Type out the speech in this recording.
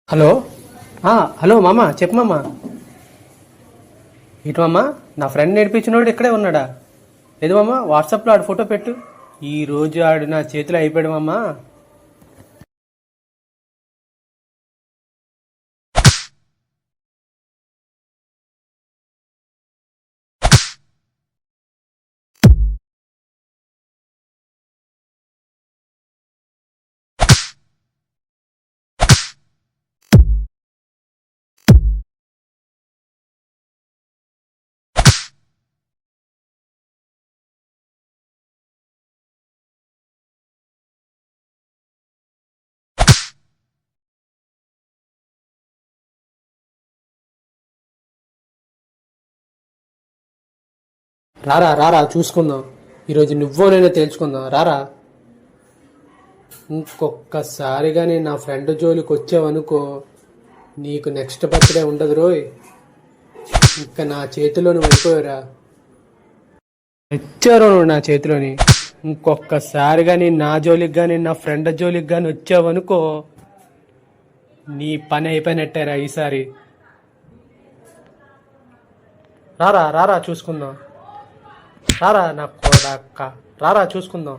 Hello. Hello మామ, చెప్పు మామ. ఇటు మామ, నా ఫ్రెండ్ నేర్పించినోడు ఇక్కడే ఉన్నాడా? లేదు మామ, వాట్సాప్లో ఆడు ఫోటో పెట్టు. ఈ రోజు ఆడు నా చేతిలో అయిపోయాడు మామ. రారా రారా చూసుకుందాం. ఈరోజు నువ్వో నేనో తేల్చుకుందాం రారా. ఇంకొక్కసారిగా నేను నా ఫ్రెండ్ జోలికి వచ్చావనుకో, నీకు నెక్స్ట్ బర్త్డే ఉండదు రోయ్. ఇంకా నా చేతిలో నువ్వు అయిపోయారా, వచ్చారో నువ్వు నా చేతిలోని. ఇంకొక్కసారిగా నేను నా జోలికి కానీ నా ఫ్రెండ్ జోలికి కానీ వచ్చావనుకో, నీ పని అయిపోయినట్టారా ఈసారి. రారా రారా చూసుకుందాం. రారా నా కొడక్క, రారా చూసుకుందాం.